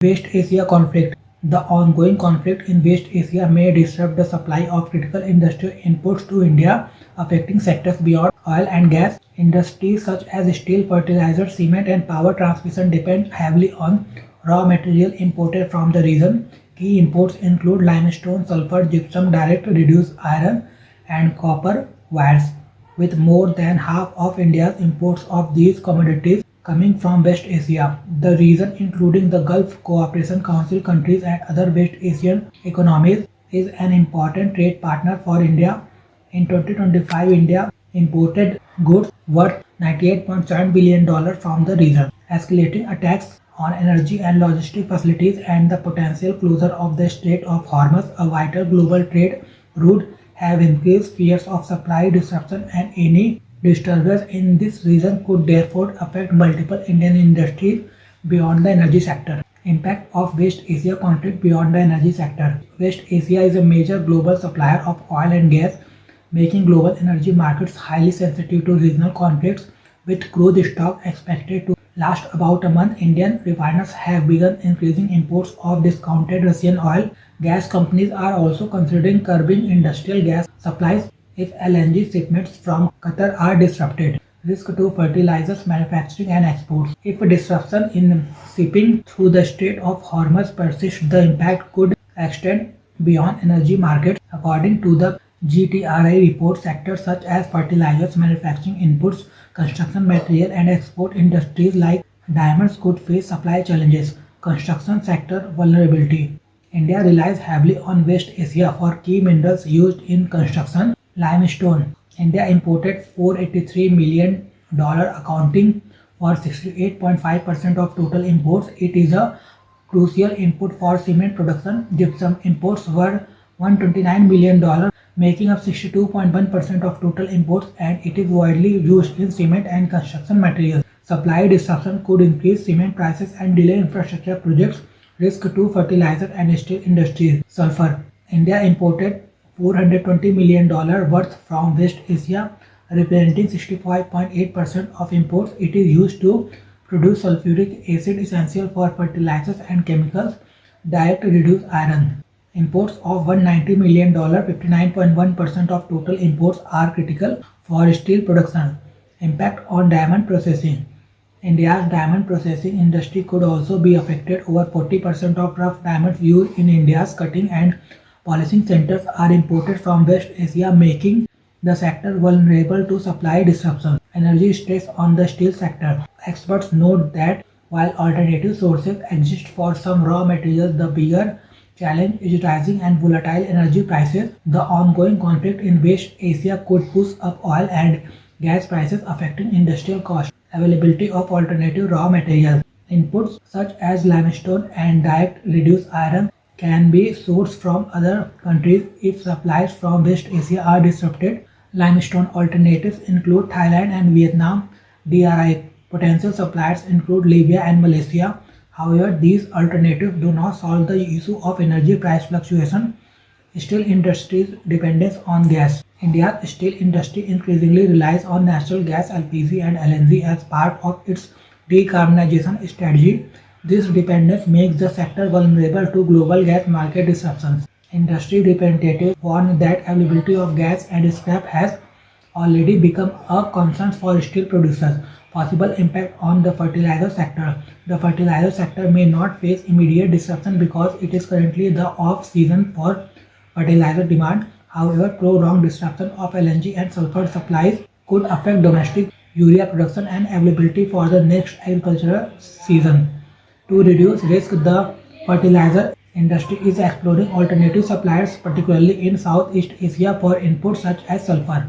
West Asia conflict. The ongoing conflict in West Asia may disrupt the supply of critical industrial inputs to India, affecting sectors beyond oil and gas. Industries such as steel, fertilizer, cement, and power transmission depend heavily on raw material imported from the region. Key imports include limestone, sulfur, gypsum, direct reduced iron, and copper wires, with more than half of India's imports of these commodities coming from West Asia. The region, including the Gulf Cooperation Council countries and other West Asian economies, is an important trade partner for India. In 2025, India imported goods worth $98.7 billion from the region. Escalating attacks on energy and logistic facilities and the potential closure of the Strait of Hormuz, a vital global trade route, have increased fears of supply disruption, and any disturbance in this region could therefore affect multiple Indian industries beyond the energy sector. Impact of West Asia conflict beyond the energy sector. West Asia is a major global supplier of oil and gas, making global energy markets highly sensitive to regional conflicts. With crude stock expected to last about a month, Indian refiners have begun increasing imports of discounted Russian oil. Gas companies are also considering curbing industrial gas supplies if LNG shipments from Qatar are disrupted. Risk to fertilizers manufacturing and exports. If disruption in shipping through the Strait of Hormuz persists, the impact could extend beyond energy markets. According to the GTRI report, sectors such as fertilizers, manufacturing inputs, construction material, and export industries like diamonds could face supply challenges. Construction sector vulnerability. India relies heavily on West Asia for key minerals used in construction. Limestone. India imported $483 million, accounting for 68.5% of total imports. It is a crucial input for cement production. Gypsum imports were $129 million, making up 62.1% of total imports, and it is widely used in cement and construction materials. Supply disruption could increase cement prices and delay infrastructure projects. Risk to fertilizer and steel industries. Sulfur. India imported $420 million worth from West Asia, representing 65.8% of imports. It is used to produce sulfuric acid essential for fertilizers and chemicals. Direct reduced iron. Imports of $190 million, 59.1% of total imports, are critical for steel production. Impact on diamond processing. India's diamond processing industry could also be affected. Over 40% of rough diamonds used in India's cutting and polishing centers are imported from West Asia, making the sector vulnerable to supply disruptions. Energy stress on the steel sector. Experts note that while alternative sources exist for some raw materials, the bigger challenge is rising and volatile energy prices. The ongoing conflict in West Asia could push up oil and gas prices, affecting industrial costs. Availability of alternative raw materials. Inputs such as limestone and direct reduced iron can be sourced from other countries if supplies from West Asia are disrupted. Limestone alternatives include Thailand and Vietnam. DRI potential suppliers include Libya and Malaysia. However, these alternatives do not solve the issue of energy price fluctuation. Steel industry's dependence on gas. India's steel industry increasingly relies on natural gas, LPG, and LNG as part of its decarbonization strategy. This dependence makes the sector vulnerable to global gas market disruptions. Industry representatives warn that availability of gas and scrap has already become a concern for steel producers. Possible impact on the fertilizer sector. The fertilizer sector may not face immediate disruption because it is currently the off-season for fertilizer demand. However, prolonged disruption of LNG and sulfur supplies could affect domestic urea production and availability for the next agricultural season. To reduce risk, the fertilizer industry is exploring alternative suppliers, particularly in Southeast Asia, for inputs such as sulfur.